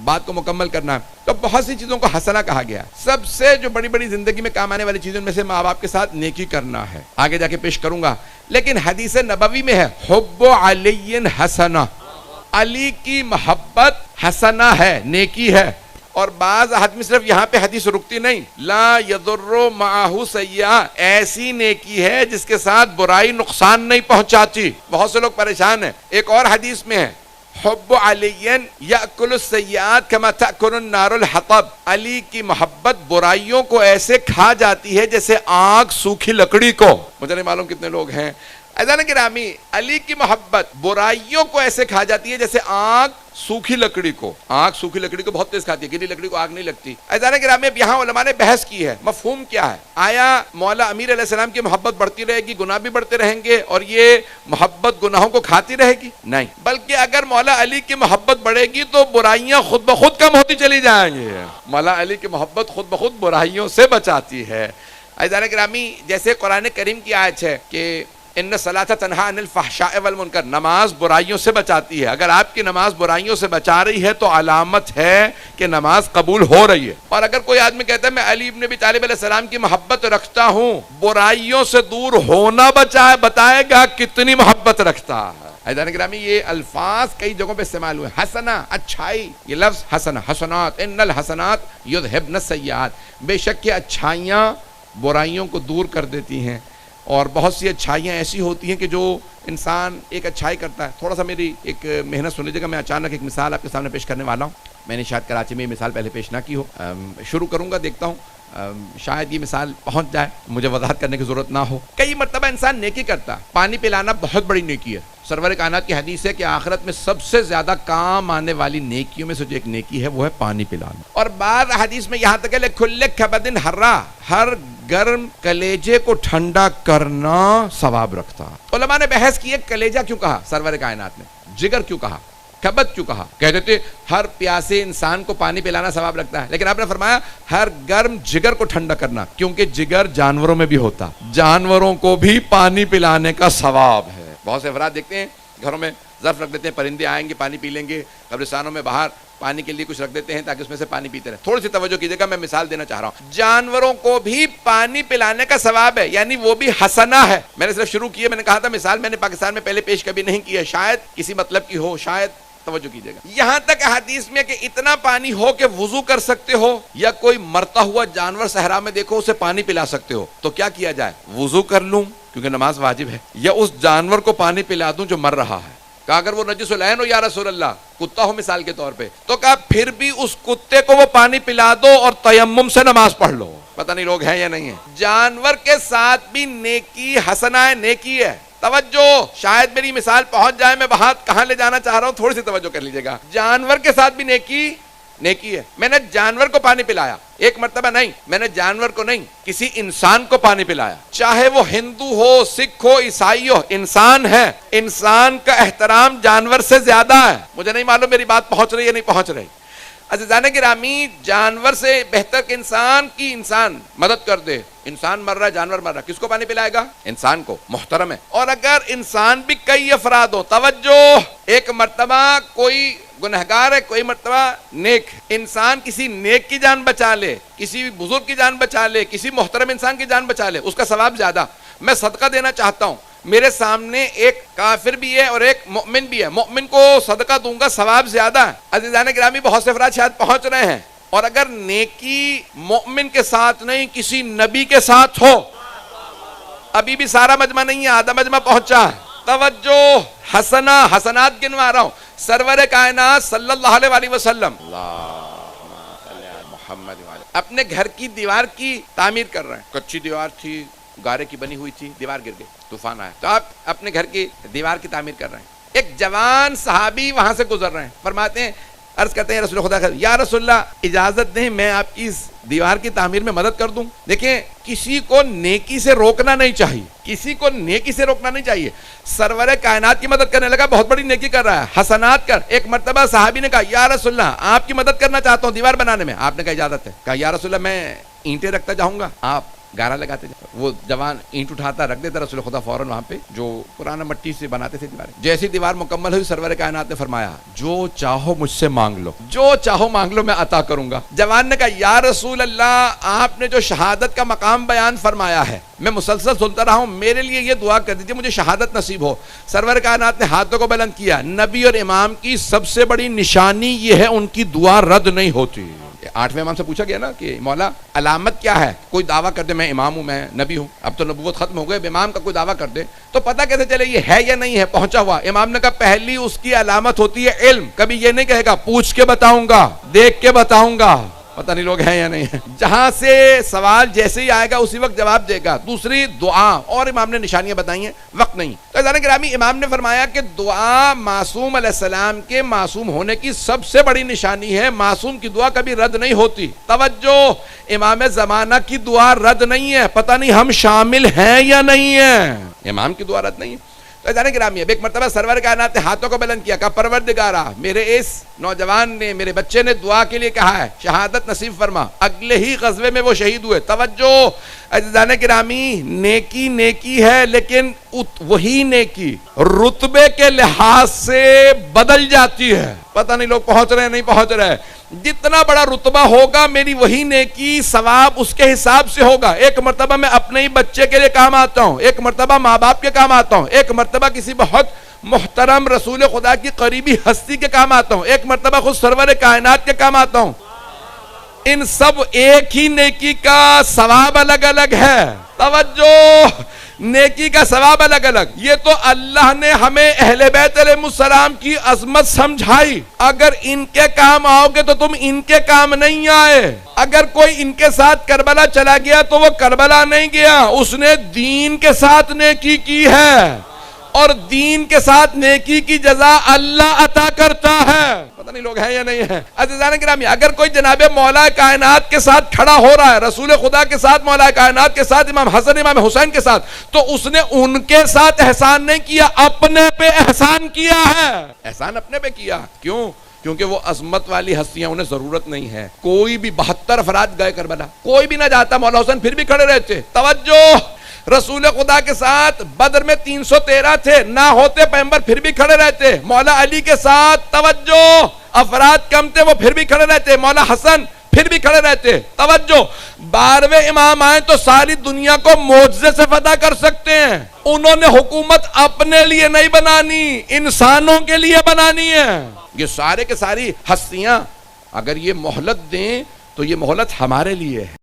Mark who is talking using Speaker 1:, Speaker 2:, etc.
Speaker 1: بات کو مکمل کرنا ہے تو بہت سی چیزوں کو حسنہ کہا گیا. سب سے جو بڑی بڑی زندگی میں کام آنے والی چیزوں میں سے ماں باپ کے ساتھ نیکی کرنا ہے. آگے جا کے پیش کروں گا, لیکن حدیث نبوی میں ہے حب علی حسنہ, علی کی محبت حسنہ ہے, نیکی ہے. اور بعض آدمی صرف یہاں پہ حدیث رکتی نہیں, لا یضر معہ سیئہ, ایسی نیکی ہے جس کے ساتھ برائی نقصان نہیں پہنچاتی. بہت سے لوگ پریشان ہیں. ایک اور حدیث میں ہے حب علی یأکل السیئات کما تأکل النار الحطب, علی کی محبت برائیوں کو ایسے کھا جاتی ہے جیسے آگ سوکھی لکڑی کو. مجھے نہیں معلوم کتنے لوگ ہیں. عزیزان گرامی, علی کی محبت برائیوں کو ایسے کھا جاتی ہے جیسے آگ سوکھی لکڑی کو. آگ سوکھی لکڑی کو بہت تیز کھاتی ہے, گیلی لکڑی کو آگ نہیں لگتی. عزیزان گرامی, اب یہاں علماء نے بحث کی ہے, مفہوم کیا ہے؟ آیا مولا امیر علیہ السلام کی محبت بڑھتی رہے گی, گناہ بھی بڑھتے رہیں گے اور یہ محبت گناہوں کو کھاتی رہے گی؟ نہیں, بلکہ اگر مولا علی کی محبت بڑھے گی تو برائیاں خود بخود کم ہوتی چلی جائیں گی. مولا علی کی محبت خود بخود برائیوں سے بچاتی ہے. عزیزان گرامی, جیسے قرآن کریم کی آیت ہے کہ ان الصلاۃ تنہی عن الفحشاء والمنکر, نماز برائیوں سے بچاتی ہے. اگر آپ کی نماز برائیوں سے بچا رہی ہے تو علامت ہے کہ نماز قبول ہو رہی ہے. اور اگر کوئی آدمی کہتا ہے میں علی ابن ابی طالب علیہ السلام کی محبت رکھتا ہوں, برائیوں سے دور ہونا بتائے گا کتنی محبت رکھتا ہے. حضرت گرامی, یہ الفاظ کئی جگہوں پہ استعمال ہوئے. حسنہ, اچھائی, یہ لفظ حسنہ, حسنات, ان الحسنات یذہبن السیئات, بے شک یہ اچھائیاں برائیوں کو دور کر دیتی ہیں. اور بہت سی اچھائیاں ایسی ہوتی ہیں کہ جو انسان ایک اچھائی کرتا ہے. تھوڑا سا میری ایک محنت سن لیجیے گا, میں اچانک ایک مثال آپ کے سامنے پیش کرنے والا ہوں. میں نے شاید کراچی میں یہ مثال پہلے پیش نہ کی ہو. شروع کروں گا, دیکھتا ہوں شاید یہ مثال پہنچ جائے, مجھے وضاحت کرنے کی ضرورت نہ ہو. کئی مرتبہ انسان نیکی کرتا ہے. پانی پلانا بہت بڑی نیکی ہے. سرور کائنات کی حدیث ہے کہ آخرت میں سب سے زیادہ کام آنے والی نیکیوں میں سے جو ایک نیکی ہے وہ ہے پانی پلانا. اور بعض حدیث میں یہاں تک ہے لکل کبد حرا, ہر گرم کلیجے کو ٹھنڈا کرنا ثواب رکھتا. علماء نے بحث کی ہے کلیجہ کیوں کہا سرور کائنات نے, جگر کیوں کہا, کبد کیوں کہا. کہتے تھے ہر پیاسے انسان کو پانی پلانا ثواب رکھتا ہے, لیکن آپ نے فرمایا ہر گرم جگر کو ٹھنڈا کرنا, کیونکہ جگر جانوروں میں بھی ہوتا, جانوروں کو بھی پانی پلانے کا ثواب ہے. بہت سے افراد دیکھتے ہیں گھروں میں ظرف رکھ دیتے ہیں, پرندے آئیں گے پانی پی لیں گے, قبرستانوں میں باہر پانی کے لیے کچھ رکھ دیتے ہیں تاکہ اس میں سے پانی پیتے رہیں. تھوڑی سی توجہ کیجیے گا, میں مثال دینا چاہ رہا ہوں. جانوروں کو بھی پانی پلانے کا ثواب ہے, یعنی وہ بھی حسنہ ہے. میں نے صرف شروع کی ہے, میں نے کہا تھا مثال میں نے پاکستان میں پہلے پیش کبھی نہیں کی ہے, شاید کسی مطلب کی ہو, شاید توجہ کیجیے گا. یہاں تک حدیث میں کہ اتنا پانی ہو کہ وضو کر سکتے ہو, یا کوئی مرتا ہوا جانور صحرا میں دیکھو اسے پانی پلا سکتے ہو, تو کیا کیا جائے؟ وضو کر لوں کیونکہ نماز واجب ہے, یا اس جانور کو پانی پلا دوں جو مر رہا ہے. کہا اگر وہ نجس العین ہو یا رسول اللہ, کتا ہو مثال کے طور پہ, تو کہا پھر بھی اس کتے کو وہ پانی پلا دو اور تیمم سے نماز پڑھ لو. پتہ نہیں لوگ ہیں یا نہیں ہیں. جانور کے ساتھ بھی نیکی حسنہ ہے, نیکی ہے. توجہ, شاید میری مثال پہنچ جائے, میں بات کہاں لے جانا چاہ رہا ہوں تھوڑی سی توجہ کر لیجیے گا. جانور کے ساتھ بھی نیکی ہے. میں نے جانور کو پانی پلایا, ایک مرتبہ نہیں, میں نے جانور کو نہیں, کسی انسان کو پانی پلایا, چاہے وہ ہندو ہو, سکھ ہو, عیسائی ہو, انسان ہے. انسان کا احترام جانور سے زیادہ ہے. مجھے نہیں معلوم میری بات پہنچ رہی ہے نہیں پہنچ رہی. عزیزان گرامی, جانور سے بہتر کہ انسان کی انسان مدد کر دے. انسان مر رہا ہے, جانور مر رہا ہے, کس کو پانی پلائے گا؟ انسان کو. محترم ہے. اور اگر انسان بھی کئی افراد ہو, توجہ, ایک مرتبہ کوئی گنہگار ہے, کوئی مرتبہ نیک, انسان کسی نیک کی جان بچا لے, کسی بزرگ کی جان بچا لے, کسی محترم انسان کی جان بچا لے, اس کا ثواب زیادہ. میں صدقہ دینا چاہتا ہوں, میرے سامنے ایک کافر بھی ہے اور ایک مؤمن بھی ہے, مؤمن کو صدقہ دوں گا, ثواب زیادہ ہے. عزیزان گرامی, بہت سے افراد شاید پہنچ رہے ہیں, اور اگر نیکی مؤمن کے ساتھ نہیں کسی نبی کے ساتھ ہو, ابھی بھی سارا مجمع نہیں ہے, آدھا مجمع پہنچا ہے. توجہ, حسنہ, حسنات گنوا رہا ہوں. سرور کائنات صلی اللہ علیہ وسلم اپنے گھر کی دیوار کی تعمیر کر رہے ہیں. کچی دیوار تھی, گارے کی بنی ہوئی تھی, دیوار گر گئی, طوفان آیا, تو آپ اپنے گھر کی دیوار کی تعمیر کر رہے ہیں. ایک جوان صحابی وہاں سے گزر رہے ہیں, فرماتے ہیں, عرض کرتے ہیں رسول خدا, یا رسول اللہ اجازت دیں میں آپ کی اس دیوار کی تعمیر میں مدد کر دوں. دیکھیں, کسی کو نیکی سے روکنا نہیں چاہیے, کسی کو نیکی سے روکنا نہیں چاہیے. سرور کائنات کی مدد کرنے لگا, بہت بڑی نیکی کر رہا ہے, حسنات کر. ایک مرتبہ صحابی نے کہا یا رسول اللہ آپ کی مدد کرنا چاہتا ہوں دیوار بنانے میں. آپ نے کہا اجازت ہے. کہا یا رسول اللہ میں اینٹیں رکھتا جاؤں گا, آپ گارا لگاتے جا. وہ جوان اینٹ اٹھاتا رکھ دیتا, رسول خدا فوراً وہاں پہ جو پرانا مٹی سے بناتے تھے دیواریں, جیسی دیوار مکمل ہوئی سرور کائنات نے فرمایا جو چاہو مجھ سے مانگ لو, جو چاہو مانگ لو میں عطا کروں گا. جوان نے کہا یا رسول اللہ آپ نے جو شہادت کا مقام بیان فرمایا ہے میں مسلسل سنتا رہا ہوں, میرے لیے یہ دعا کر دیجیے مجھے شہادت نصیب ہو. سرور کائنات نے ہاتھوں کو بلند کیا. نبی اور امام کی سب سے بڑی نشانی یہ ہے ان کی دعا رد نہیں ہوتی. 8ویں امام سے پوچھا گیا نا کہ مولا علامت کیا ہے, کوئی دعویٰ کر دے میں امام ہوں, میں نبی ہوں, اب تو نبوت ختم ہو گئے, امام کا کوئی دعویٰ کر دے تو پتہ کیسے چلے یہ ہے یا نہیں ہے, پہنچا ہوا. امام نے کہا پہلی اس کی علامت ہوتی ہے علم, کبھی یہ نہیں کہے گا پوچھ کے بتاؤں گا, دیکھ کے بتاؤں گا, پتہ نہیں لوگ ہیں یا نہیں ہیں, جہاں سے سوال جیسے ہی آئے گا اسی وقت جواب دے گا. دوسری دعا, اور امام نے نشانیاں بتائی ہیں, وقت نہیں. تو عزیزان گرامی امام نے فرمایا کہ دعا معصوم علیہ السلام کے معصوم ہونے کی سب سے بڑی نشانی ہے. معصوم کی دعا کبھی رد نہیں ہوتی. توجہ, امام زمانہ کی دعا رد نہیں ہے, پتہ نہیں ہم شامل ہیں یا نہیں ہیں, امام کی دعا رد نہیں ہے. تو عزیزان گرامی اب ایک مرتبہ سرور کائنات نے ہاتھوں کو بلند کیا, کہا پروردگارا میرے اس نوجوان نے, میرے بچے نے دعا کے لیے کہا ہے, شہادت نصیب فرما. اگلے ہی غزوے میں وہ شہید ہوئے. توجہ عزیزان گرامی, نیکی نیکی ہے لیکن وہی نیکی رتبے کے لحاظ سے بدل جاتی ہے. پتہ نہیں لوگ پہنچ رہے ہیں نہیں پہنچ رہے. جتنا بڑا رتبہ ہوگا میری وہی نیکی ثواب اس کے حساب سے ہوگا. ایک مرتبہ میں اپنے ہی بچے کے لیے کام آتا ہوں, ایک مرتبہ ماں باپ کے کام آتا ہوں, ایک مرتبہ کسی بہت محترم رسول خدا کی قریبی ہستی کے کام آتا ہوں, ایک مرتبہ خود سرور کائنات کے کام آتا ہوں. ان سب ایک ہی نیکی کا ثواب الگ الگ ہے. توجہ, نیکی کا ثواب الگ الگ. یہ تو اللہ نے ہمیں اہل بیت علیہ السلام کی عظمت سمجھائی. اگر ان کے کام آؤ گے تو تم ان کے کام نہیں آئے. اگر کوئی ان کے ساتھ کربلا چلا گیا تو وہ کربلا نہیں گیا, اس نے دین کے ساتھ نیکی کی ہے, اور دین کے ساتھ نیکی کی جزا اللہ عطا کرتا ہے. پتہ نہیں لوگ ہیں یا نہیں ہیں. عزیزان گرامی, اگر کوئی جناب مولا کائنات کے ساتھ کھڑا ہو رہا ہے, رسول خدا کے ساتھ, مولا کائنات کے ساتھ, امام حسن امام حسین کے ساتھ, تو اس نے ان کے ساتھ احسان نہیں کیا, اپنے پہ احسان کیا ہے. احسان اپنے پہ کیا. کیوں؟ کیونکہ وہ عظمت والی ہستیاں, انہیں ضرورت نہیں ہے. کوئی بھی 72 افراد گئے کربلا, کوئی بھی نہ جاتا, مولا حسین پھر بھی کھڑے رہتے. توجہ, رسول خدا کے ساتھ بدر میں 313 تھے, نہ ہوتے پیغمبر پھر بھی کھڑے رہتے. مولا علی کے ساتھ توجہ افراد کم تھے, وہ پھر بھی کھڑے رہتے. مولا حسن پھر بھی کھڑے رہتے. توجہ, 12ویں امام آئے تو ساری دنیا کو معجزے سے فتح کر سکتے ہیں. انہوں نے حکومت اپنے لیے نہیں بنانی, انسانوں کے لیے بنانی ہے. یہ سارے کے ساری ہستیاں اگر یہ مہلت دیں تو یہ مہلت ہمارے لیے ہے.